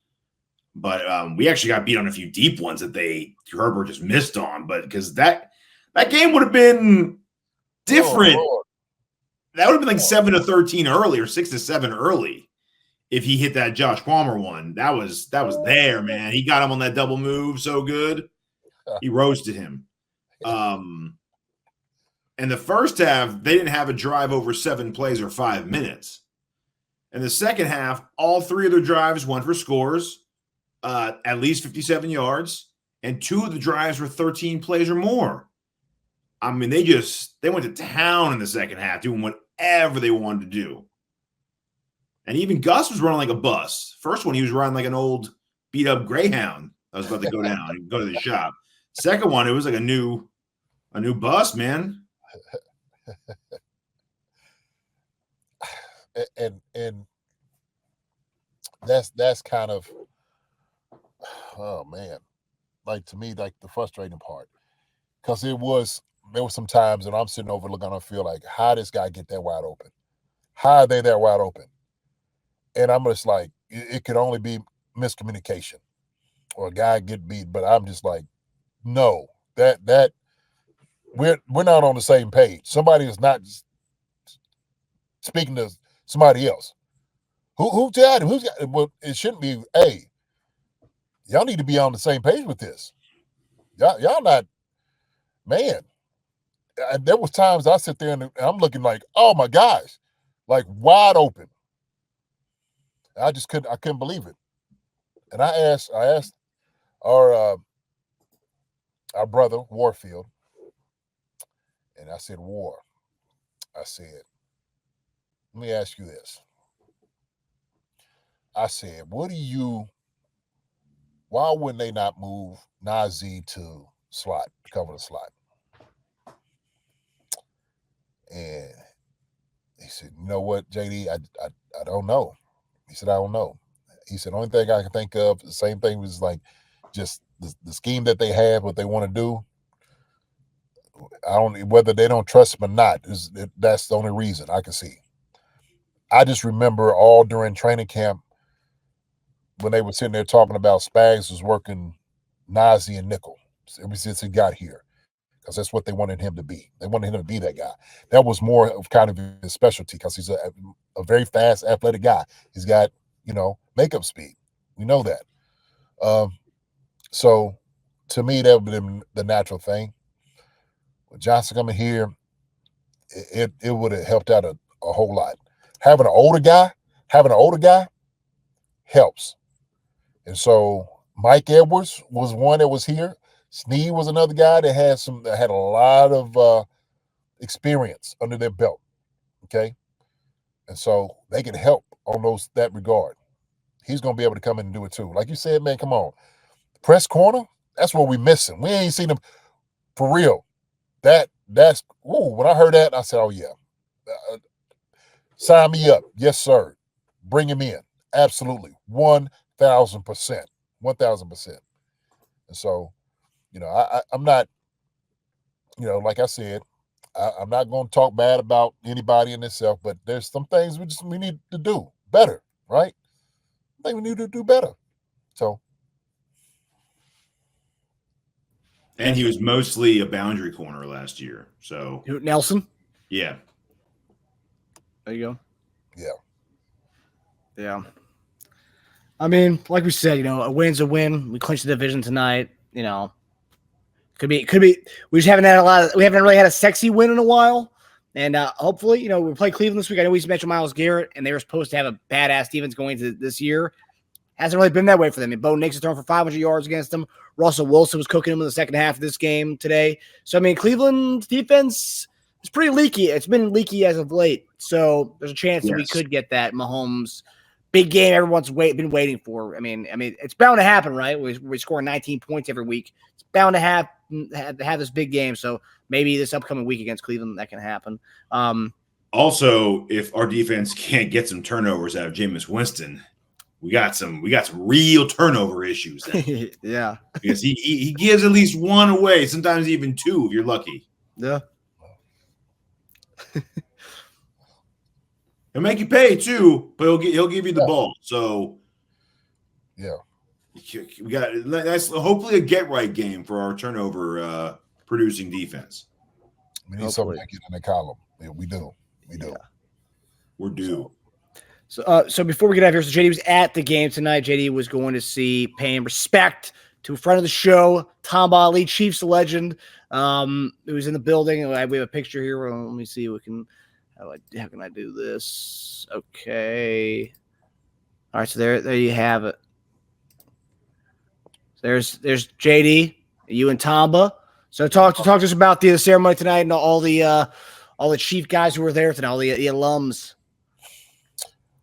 [SPEAKER 6] But we actually got beat on a few deep ones that Herbert just missed on. But because that game would have been different. That would have been like 7-13 early or 6-7 early if he hit that Josh Palmer one. That was there, man. He got him on that double move so good. He roasted him. And the first half, they didn't have a drive over 7 plays or 5 minutes. In the second half, all 3 of their drives went for scores, at least 57 yards, and 2 of the drives were 13 plays or more. I mean, they went to town in the second half, doing whatever they wanted to do. And even Gus was running like a bus. First one, he was riding like an old beat-up Greyhound that was about to go down and go to the shop. Second one, it was like a new A new bus, man.
[SPEAKER 7] And that's kind of, oh man, like to me, like the frustrating part, because there was some times that I'm sitting over looking on the field like, how this guy get that wide open? How are they that wide open? And I'm just like, it could only be miscommunication or a guy get beat, but I'm just like, no, that we're not on the same page. Somebody is not speaking to somebody else. Who got him? Who's got him? Well, it shouldn't be, hey, y'all need to be on the same page with this. Y'all not, man. There was times I sit there and I'm looking like, oh my gosh, like wide open. I couldn't believe it. And I asked our brother Warfield, and I said, War, I said, let me ask you this. I said, why wouldn't they not move Najee to slot, to cover the slot? And he said, you know what, JD, I don't know. He said, I don't know. He said, the only thing I can think of, the same thing was like just the scheme that they have, what they want to do. Whether they don't trust him or not, that's the only reason I can see. I just remember all during training camp when they were sitting there talking about Spags was working Najee and nickel ever since he got here, because that's what they wanted him to be. They wanted him to be that guy. That was more of kind of his specialty, because he's a very fast, athletic guy. He's got, makeup speed. We know that. So to me, that would have been the natural thing. With Johnson coming here, it would have helped out a whole lot. Having an older guy helps. And so Mike Edwards was one that was here. Snead was another guy that had a lot of experience under their belt. Okay. And so they can help on that regard. He's going to be able to come in and do it too. Like you said, man, come on. Press corner, that's what we missing. We ain't seen him for real. When I heard that, I said, oh yeah. Sign me up. Yes, sir. Bring him in. Absolutely. 1,000%. 1,000%. And so, I'm not, like I said, I'm not going to talk bad about anybody in itself, but there's some things we need to do better, right? I think we need to do better. So.
[SPEAKER 6] And he was mostly a boundary corner last year. So
[SPEAKER 5] Nelson?
[SPEAKER 6] Yeah.
[SPEAKER 5] There you go.
[SPEAKER 7] Yeah.
[SPEAKER 5] Yeah. I mean, like we said, a win's a win. We clinched the division tonight. Could be. We just haven't had we haven't really had a sexy win in a while. And hopefully, we play Cleveland this week. I know we mentioned Myles Garrett, and they were supposed to have a badass defense going into this year. Hasn't really been that way for them. And Bo Nix is throwing for 500 yards against them. Russell Wilson was cooking them in the second half of this game today. So, I mean, Cleveland's defense is pretty leaky. It's been leaky as of late. So there's a chance that we could get that Mahomes big game everyone's been waiting for. I mean, it's bound to happen, right? We score 19 points every week. It's bound to have this big game. So maybe this upcoming week against Cleveland, that can happen.
[SPEAKER 6] Also, if our defense can't get some turnovers out of Jameis Winston, we got some real turnover issues then.
[SPEAKER 5] Yeah.
[SPEAKER 6] Because he gives at least one away, sometimes even two if you're lucky.
[SPEAKER 5] Yeah.
[SPEAKER 6] He'll make you pay too, but he'll give you the ball. So
[SPEAKER 7] yeah,
[SPEAKER 6] we got that's hopefully a get right game for our turnover producing defense.
[SPEAKER 7] We need something like it in the column. Yeah, we do.
[SPEAKER 5] Yeah.
[SPEAKER 6] We're due.
[SPEAKER 5] So before we get out of here, so JD was at the game tonight. JD was going to see, paying respect to a friend of the show, Tamba Hali, Chiefs legend, who was in the building. We have a picture here. Let me see. How can I do this? Okay. All right, so there you have it. There's JD, you and Tamba. So talk to us about the ceremony tonight and all the Chief guys who were there tonight, all the alums.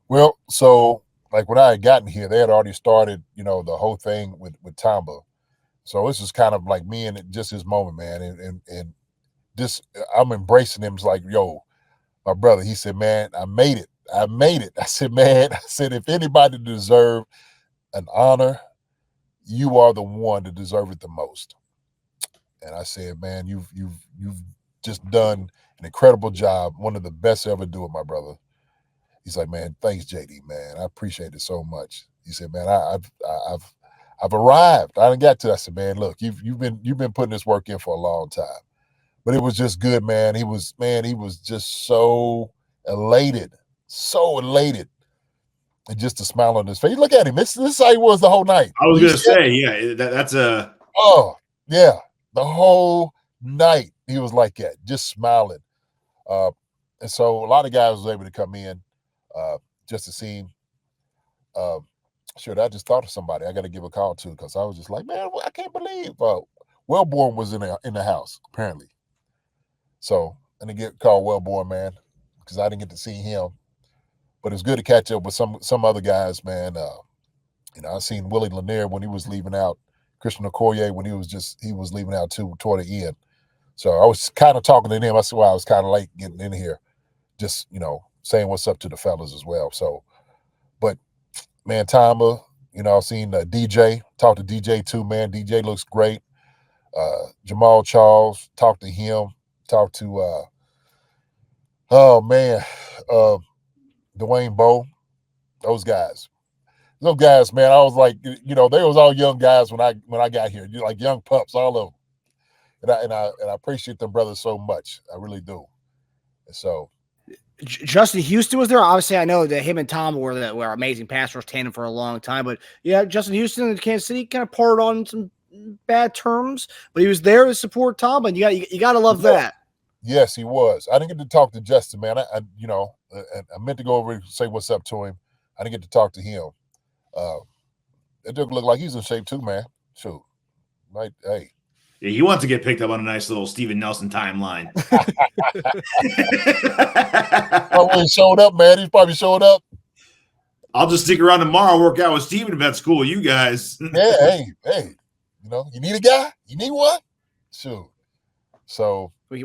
[SPEAKER 7] Well, so like when I had gotten here, they had already started, the whole thing with Tamba. So this is kind of like me and just his moment, man. And I'm embracing him. It's like, yo, my brother. He said, man, I made it. I made it. I said, man, if anybody deserve an honor, you are the one to deserve it the most. And I said, man, you've just done an incredible job. One of the best to ever do it, my brother. He's like, man, thanks, JD, man. I appreciate it so much. He said, man, I've arrived. I didn't get to. I said, man, look, you've been putting this work in for a long time. But it was just good, man. He was just so elated. And just a smile on his face. Look at him. This is how he was the whole night.
[SPEAKER 6] I was going to say, yeah, that's a.
[SPEAKER 7] Oh, yeah. The whole night he was like that, just smiling. And so a lot of guys was able to come in just to see him. I just thought of somebody I got to give a call to because I was just like, man, I can't believe Wellborn was in the house, apparently. So I didn't get called Wellborn, man, because I didn't get to see him. But it's good to catch up with some other guys, man. I seen Willie Lanier when he was leaving out, Christian Okoye when he was leaving out too toward the end. So I was kind of talking to him. That's why I was kind of late getting in here, just saying what's up to the fellas as well. So, but man, Tamba, I've seen DJ, talked to DJ too, man. DJ looks great. Jamal Charles, talked to him, talked to Dwayne Bowe, those guys, man. I was like, they was all young guys when I got here, like young pups, all of them, and I appreciate them brothers so much. I really do. And so,
[SPEAKER 5] Justin Houston was there. Obviously, I know that him and Tom were amazing pass rush tandem for a long time. But yeah, Justin Houston in Kansas City kind of parted on some bad terms, but he was there to support Tom, and you got to love that.
[SPEAKER 7] Yes, he was. I didn't get to talk to Justin, man. I meant to go over and say what's up to him. I didn't get to talk to him. It doesn't look like he's in shape too, man. Shoot, right? Hey,
[SPEAKER 6] yeah, he wants to get picked up on a nice little Steven Nelson timeline.
[SPEAKER 7] Probably he showed up, man. He's probably showed up.
[SPEAKER 6] I'll just stick around tomorrow and work out with Steven if that's cool with you guys.
[SPEAKER 7] Yeah, hey, you need a guy? You need one? Shoot. So
[SPEAKER 5] we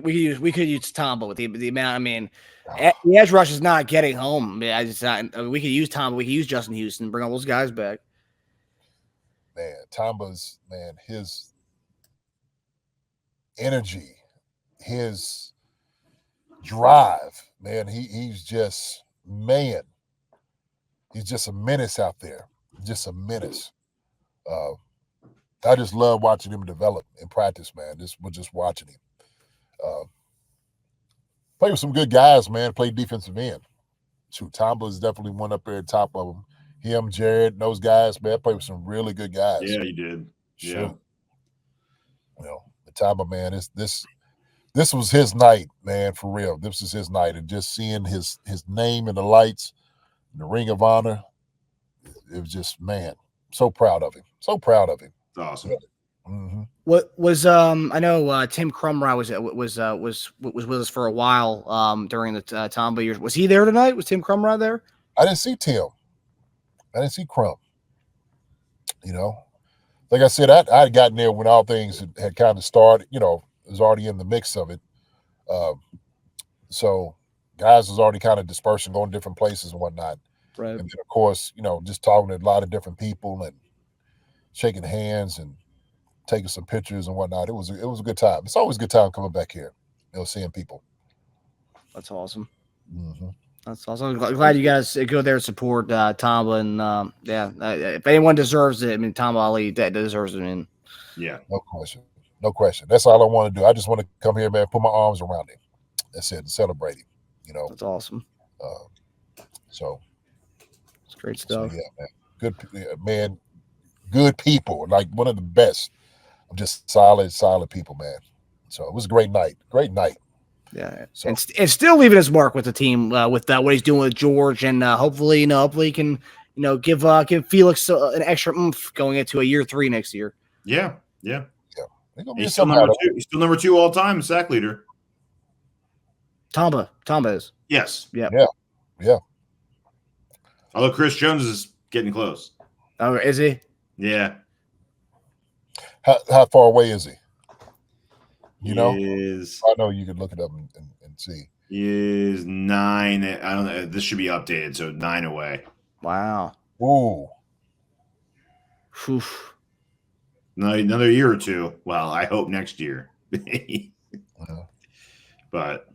[SPEAKER 5] could use Tamba with the amount. I mean, the edge rush is not getting home. We could use Tamba. We could use Justin Houston. Bring all those guys back.
[SPEAKER 7] Man, Tamba's his energy, his drive, man. He's just he's just a menace out there. Just a menace. I just love watching him develop in practice, man. We're just watching him. Play with some good guys, man. Play defensive end. Shoot, Tamba is definitely one up there at the top of them. Him, Jared, those guys, man, play with some really good guys.
[SPEAKER 6] Yeah, he did. Yeah.
[SPEAKER 7] The Tamba, man, this was his night, man, for real. This is his night. And just seeing his name in the lights, in the Ring of Honor, it was just, man, so proud of him. So proud of him.
[SPEAKER 6] It's awesome.
[SPEAKER 7] Mm-hmm.
[SPEAKER 5] What was I know Tim Crumry was with us for a while during the Tamba years. Was he there tonight? Was Tim Crumry there?
[SPEAKER 7] I didn't see Tim. I didn't see Crumb. Like I said, I had gotten there when all things had kind of started. Was already in the mix of it. So guys was already kind of dispersing, going different places and whatnot.
[SPEAKER 5] Right.
[SPEAKER 7] And then of course, just talking to a lot of different people and shaking hands and taking some pictures and whatnot. It was a good time. It's always a good time coming back here, seeing people.
[SPEAKER 5] That's awesome.
[SPEAKER 7] Mm-hmm.
[SPEAKER 5] That's awesome. I'm glad you guys go there and support Tamba. And if anyone deserves it, I mean, Tamba Hali deserves it. And
[SPEAKER 6] yeah,
[SPEAKER 7] no question. That's all I want to do. I just want to come here, man, put my arms around him. That's it, and celebrate him.
[SPEAKER 5] That's awesome.
[SPEAKER 7] So
[SPEAKER 5] it's great stuff.
[SPEAKER 7] So, yeah, man. Good man. Good people, like one of the best. Just solid people, man. So it was a great night.
[SPEAKER 5] Yeah,
[SPEAKER 7] so,
[SPEAKER 5] and still leaving his mark with the team with what he's doing with George, and hopefully he can give Felix an extra oomph going into a year 3 next year.
[SPEAKER 6] Yeah.
[SPEAKER 7] He's
[SPEAKER 6] still number 2. He's still number 2 all time sack leader.
[SPEAKER 5] Tamba is.
[SPEAKER 6] Yes.
[SPEAKER 5] Yeah.
[SPEAKER 6] Although Chris Jones is getting close.
[SPEAKER 5] Oh, is he?
[SPEAKER 6] Yeah.
[SPEAKER 7] How far away is he? You know,
[SPEAKER 6] is
[SPEAKER 7] I know you could look it up and see.
[SPEAKER 6] is 9. I don't know. This should be updated, so 9 away.
[SPEAKER 5] Wow.
[SPEAKER 7] Ooh,
[SPEAKER 5] Oof.
[SPEAKER 6] Another year or two. Well, I hope next year. But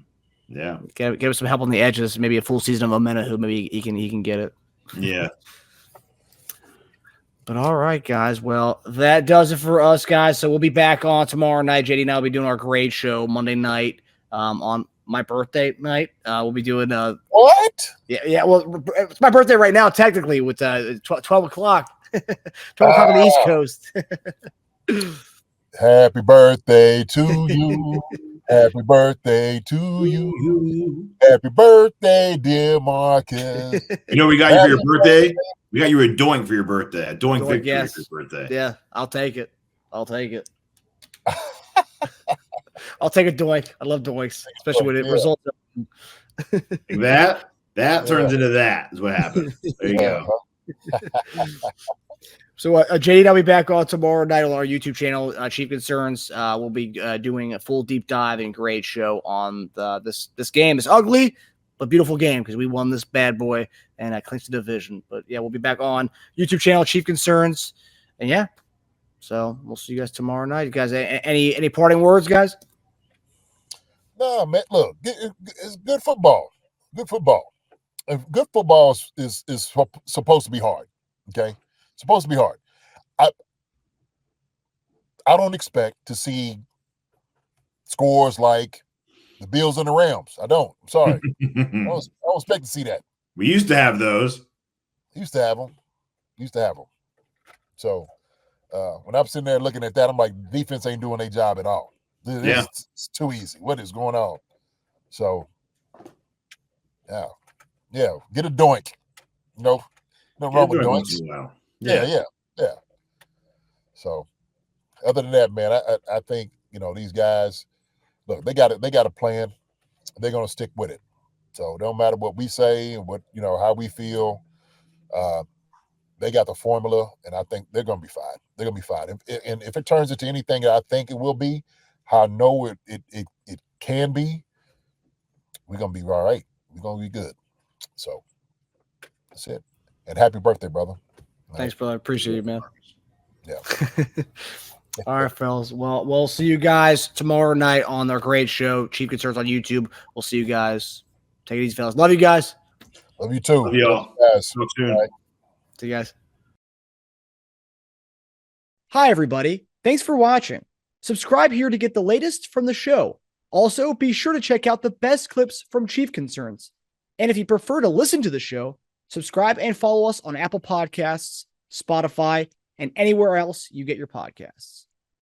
[SPEAKER 6] yeah,
[SPEAKER 5] Give him some help on the edges. Maybe a full season of momentum. Who maybe he can get it.
[SPEAKER 6] yeah.
[SPEAKER 5] But all right, guys. Well, that does it for us, guys. So we'll be back on tomorrow night. JD and I will be doing our grade show Monday night on my birthday night. We'll be doing
[SPEAKER 7] what?
[SPEAKER 5] Yeah. Well, it's my birthday right now, technically, with 12 o'clock. 12 o'clock on the East Coast.
[SPEAKER 7] Happy birthday to you. Happy birthday to you. Happy birthday, dear Marcus.
[SPEAKER 6] You know, we got you for your birthday. We got you a Doink for your birthday. A Doink victory
[SPEAKER 5] yes.
[SPEAKER 6] for your birthday.
[SPEAKER 5] Yeah, I'll take it. I'll take a Doink. I love Doinks, especially when it results.
[SPEAKER 6] That turns into that is what happens. There you go.
[SPEAKER 5] So JD and I'll be back on tomorrow night on our YouTube channel, Chief Concerns. We'll be doing a full deep dive and grade show on this game. It's ugly, but beautiful game because we won this bad boy and clinched the division. But yeah, we'll be back on YouTube channel, Chief Concerns. And yeah, so we'll see you guys tomorrow night. You guys, any parting words, guys?
[SPEAKER 7] No, man, look, it's good football. Good football. And good football is supposed to be hard, okay? Supposed to be hard. I don't expect to see scores like the Bills and the Rams. I don't. I'm sorry. I don't expect to see that.
[SPEAKER 6] We used to have those.
[SPEAKER 7] Used to have them. So when I'm sitting there looking at that, I'm like, defense ain't doing their job at all. It's too easy. What is going on? So, yeah. Get a Doink. No wrong with Doinks. Yeah. So, other than that, man, I think these guys, look, they got a plan. They're gonna stick with it. So, don't matter what we say and what how we feel. They got the formula, and I think they're gonna be fine. They're gonna be fine. And if it turns into anything that I think it will be, how I know it can be, we're gonna be all right. We're gonna be good. So that's it. And happy birthday, brother.
[SPEAKER 5] Thanks, brother. Appreciate it, man.
[SPEAKER 7] Yeah.
[SPEAKER 5] All right, fellas. Well, we'll see you guys tomorrow night on our great show, Chief Concerns on YouTube. We'll see you guys. Take it easy, fellas. Love you guys.
[SPEAKER 7] Love you too.
[SPEAKER 6] Love y'all.
[SPEAKER 7] Guys.
[SPEAKER 6] Talk soon.
[SPEAKER 7] All right.
[SPEAKER 5] See you guys. Hi, everybody. Thanks for watching. Subscribe here to get the latest from the show. Also, be sure to check out the best clips from Chief Concerns. And if you prefer to listen to the show, subscribe and follow us on Apple Podcasts, Spotify, and anywhere else you get your podcasts.